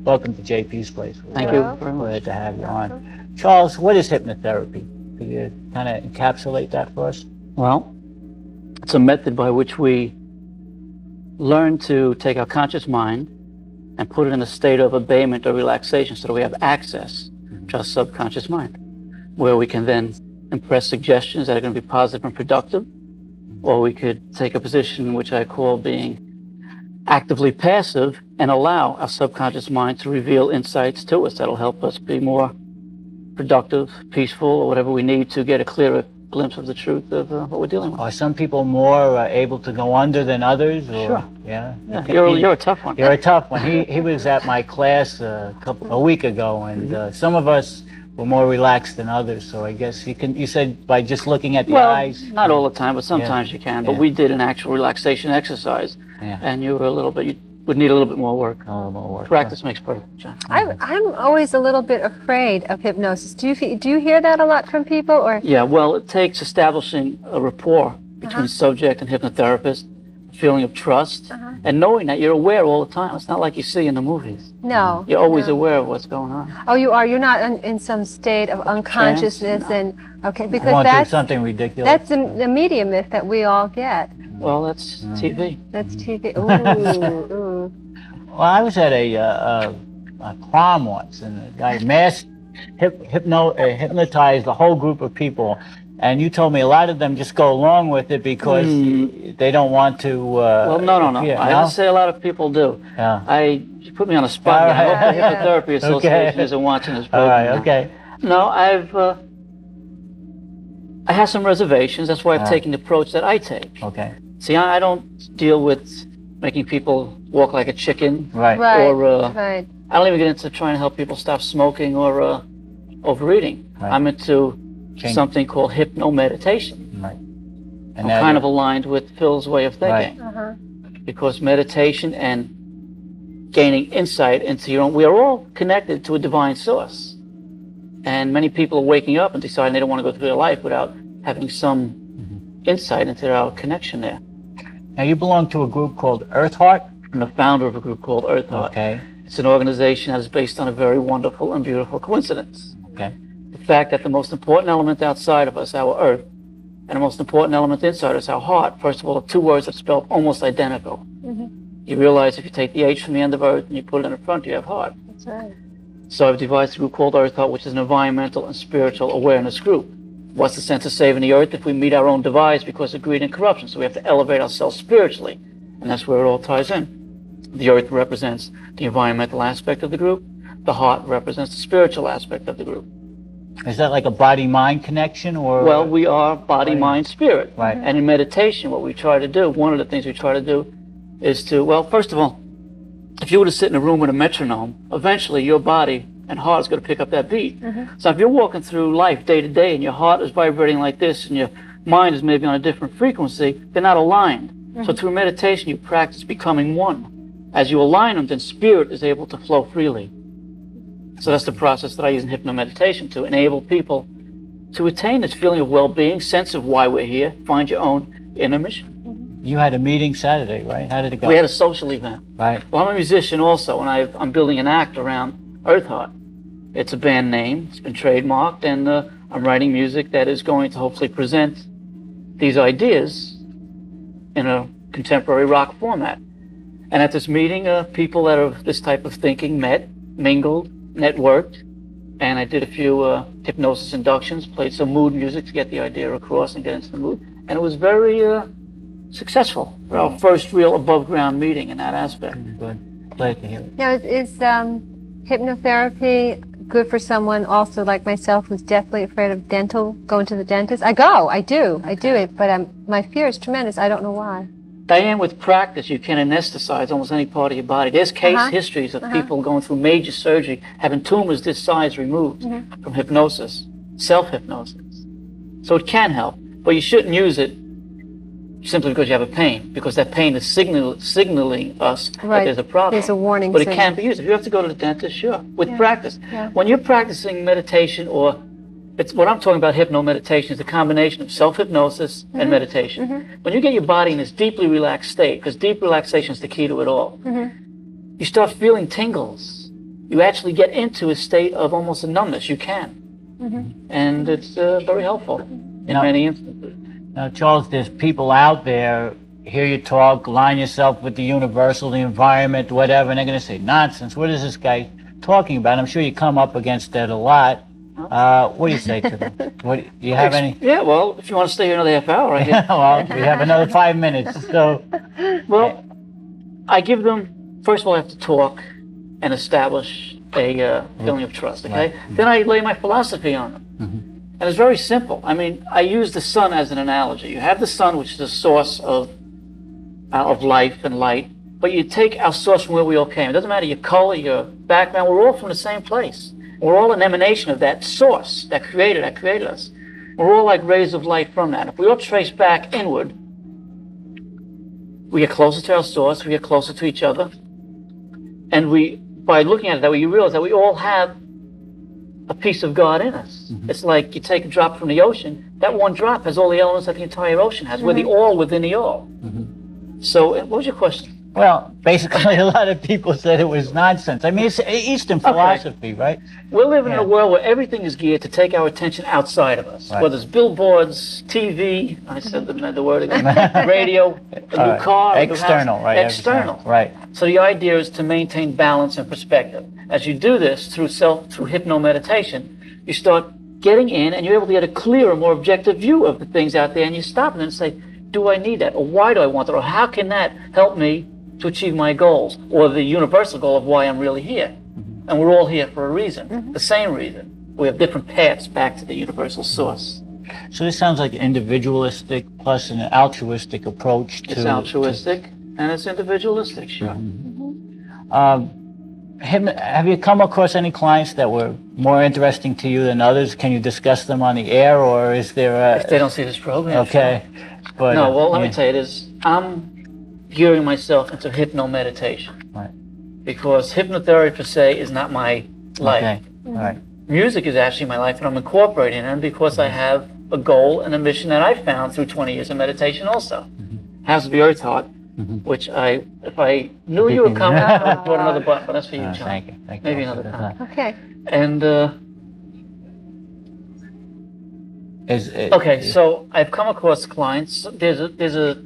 Welcome to JP's place. Thank you very much. Glad to have you on. Charles, what is hypnotherapy? Could you kind of encapsulate that for us? Well, it's a method by which we learn to take our conscious mind and put it in a state of abatement or relaxation so that we have access to our subconscious mind, where we can then impress suggestions that are going to be positive and productive, or we could take a position which I call being actively passive and allow our subconscious mind to reveal insights to us that'll help us be more productive, peaceful, or whatever we need to get a clearer glimpse of the truth of what we're dealing with. Are some people more able to go under than others? Or, sure. Yeah. You're a tough one. You're a tough one. He was at my class a week ago, and some of us were more relaxed than others. So I guess you said by just looking at the eyes. Not all the time, but sometimes you can. But we did an actual relaxation exercise, and you were you would need a little bit more work. A little more work. Practice makes perfect, John. I'm always a little bit afraid of hypnosis. Do you hear that a lot from people, or? Yeah, well, it takes establishing a rapport between subject and hypnotherapist, a feeling of trust, and knowing that you're aware all the time. It's not like you see in the movies. No. You're always aware of what's going on. Oh, you are. You're not in some state of unconsciousness and because Going that's through something ridiculous. That's the media myth that we all get. Well, that's TV. That's TV. Ooh, ooh. Well, I was at a prom once, and the guy hypnotized the whole group of people. And you told me a lot of them just go along with it because they don't want to. Well, no. I didn't say a lot of people do. Yeah. You put me on the spot. I hope the Hypnotherapy Association isn't watching this program. All right. Okay. No, I have some reservations. That's why I've taken the approach that I take. Okay. See, I don't deal with making people walk like a chicken. Right. Or I don't even get into trying to help people stop smoking or overeating. Right. I'm into something called hypno-meditation. Right. And I'm kind of aligned with Phil's way of thinking. Right. Because meditation and gaining insight into your own, we are all connected to a divine source. And many people are waking up and deciding they don't want to go through their life without having some insight into our connection there. Now, you belong to a group called Eartheart? I'm the founder of a group called Eartheart. Okay. It's an organization that is based on a very wonderful and beautiful coincidence. Okay. The fact that the most important element outside of us, our earth, and the most important element inside us, our heart, first of all, are two words that spell almost identical. You realize if you take the H from the end of earth and you put it in the front, you have heart. That's right. So I've devised a group called Eartheart, which is an environmental and spiritual awareness group. What's the sense of saving the earth if we meet our own demise because of greed and corruption? So we have to elevate ourselves spiritually, and that's where it all ties in. The earth represents the environmental aspect of the group. The heart represents the spiritual aspect of the group. Is that like a body-mind connection, or? Well, we are body, mind, spirit. Right. And in meditation, what we try to do, one of the things we try to do is to, well, first of all, if you were to sit in a room with a metronome, eventually your body and heart is going to pick up that beat. So if you're walking through life day to day and your heart is vibrating like this and your mind is maybe on a different frequency, they're not aligned. So through meditation, you practice becoming one. As you align them, then spirit is able to flow freely. So that's the process that I use in hypnomeditation to enable people to attain this feeling of well-being, sense of why we're here, find your own inner mission. You had a meeting Saturday, right? How did it go? We had a social event. Right. Well, I'm a musician also, and I'm building an act around Eartheart. It's a band name. It's been trademarked, and I'm writing music that is going to hopefully present these ideas in a contemporary rock format. And at this meeting, people that are of this type of thinking met, mingled, networked, and I did a few hypnosis inductions, played some mood music to get the idea across and get into the mood, and it was very successful. Our first real above-ground meeting in that aspect. Good. Glad to hear it. Now, is hypnotherapy good for someone also like myself who's deathly afraid of going to the dentist? I do it, but my fear is tremendous. I don't know why. Diane, with practice, you can anesthetize almost any part of your body. There's case histories of people going through major surgery, having tumors this size removed from hypnosis, self-hypnosis. So it can help, but you shouldn't use it simply because you have a pain, because that pain is signaling us that there's a problem. There's a warning But it signal. can be used. If you have to go to the dentist, sure, with practice. When you're practicing meditation, or it's what I'm talking about, hypno-meditation is a combination of self-hypnosis and meditation. When you get your body in this deeply relaxed state, because deep relaxation is the key to it all, you start feeling tingles. You actually get into a state of almost a numbness. You can. And it's very helpful in many instances. Now, Charles, there's people out there, hear you talk, line yourself with the universal, the environment, whatever, and they're going to say, nonsense, what is this guy talking about? I'm sure you come up against that a lot. What do you say to them? What, do you have any? Yeah, well, if you want to stay here another half hour, I guess. Well, we have another 5 minutes. So, well, I give them, first of all, I have to talk and establish a feeling of trust, okay? Right. Then I lay my philosophy on them. And it's very simple. I mean, I use the sun as an analogy. You have the sun, which is the source of life and light, but you take our source from where we all came. It doesn't matter your color, your background, we're all from the same place. We're all an emanation of that source that created us. We're all like rays of light from that. If we all trace back inward, we get closer to our source, we get closer to each other, and by looking at it that way, you realize that we all have a piece of God in us. It's like you take a drop from the ocean, that one drop has all the elements that the entire ocean has. We're the all within the all. So what was your question? Well, basically, a lot of people said it was nonsense. I mean, it's Eastern philosophy, right? We're living in a world where everything is geared to take our attention outside of us. Right. Whether it's billboards, TV, I said the word again, radio, a new car, external, a new house. right? External, right? So the idea is to maintain balance and perspective. As you do this through hypno-meditation, you start getting in, and you're able to get a clearer, more objective view of the things out there, and you stop and then say, do I need that? Or why do I want that? Or how can that help me to achieve my goals? Or the universal goal of why I'm really here. And we're all here for a reason, the same reason. We have different paths back to the universal source. So this sounds like individualistic plus an altruistic approach to... It's altruistic and it's individualistic, sure. Have you come across any clients that were more interesting to you than others? Can you discuss them on the air, or is there a... If they don't see this program, okay. Sure. But, no, well, let me tell you, I'm gearing myself into hypno-meditation. Right. Because hypnotherapy per se is not my life. Okay. Right. Music is actually my life, and I'm incorporating it because I have a goal and a mission that I found through 20 years of meditation also. Has to be Eartheart, which if I knew you were coming, I would put another button, but that's for you, John. Thank you. Thank you. Maybe another time. Okay. And, okay, so I've come across clients. There's a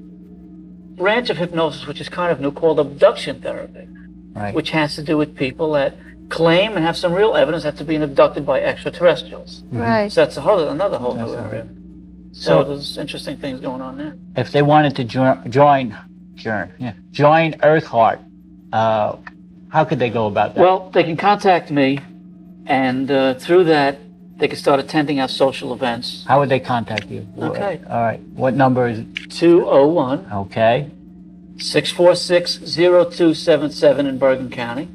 branch of hypnosis which is kind of new called abduction therapy, right, which has to do with people that claim and have some real evidence that they're being abducted by extraterrestrials. Right. So that's another whole new area. So there's interesting things going on there. If they wanted to join Eartheart, how could they go about that? Well, they can contact me, and through that, they can start attending our social events. How would they contact you? Okay. All right. What number is it? 201. Okay. 646-0277 in Bergen County.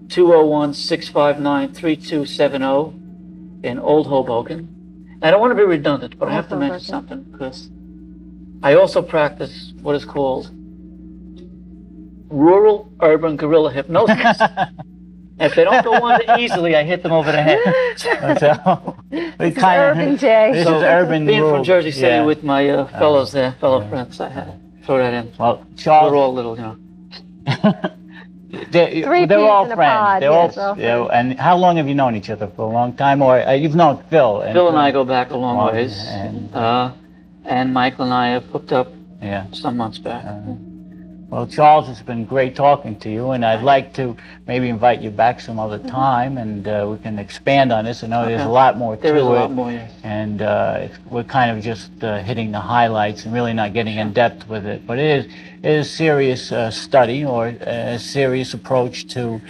201-659-3270 in Old Hoboken. I don't want to be redundant, but I have to mention something because I also practice what is called rural urban guerrilla hypnosis. If they don't go on it easily, I hit them over the head. This is urban, Jay. This is urban. Being from Jersey City with my fellow friends, I had to throw that in. Well, Charles, we're all little, they're all friends. They're all, and how long have you known each other? For a long time, or you've known Phil? Phil and I go back a long ways, and Michael and I have hooked up some months back. Well, Charles, it's been great talking to you, and I'd like to maybe invite you back some other time, and we can expand on this. I know there's a lot more to it. There is a lot more, yes. And we're kind of just hitting the highlights and really not getting in depth with it. But it is serious study or a serious approach to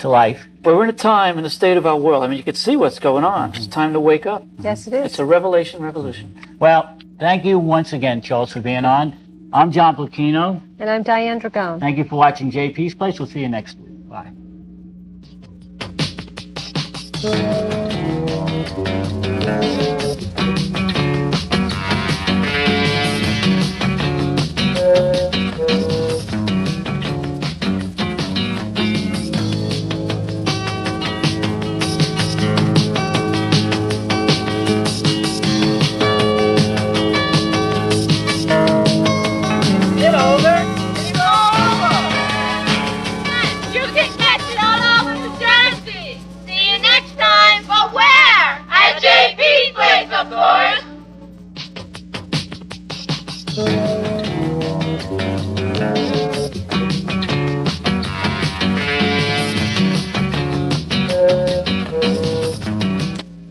life. We're in a time in the state of our world. I mean, you can see what's going on. It's time to wake up. Yes, it is. It's a revolution. Well, thank you once again, Charles, for being on. I'm John Pluchino. And I'm Diane Dragone. Thank you for watching JP's Place. We'll see you next week. Bye. You Bye.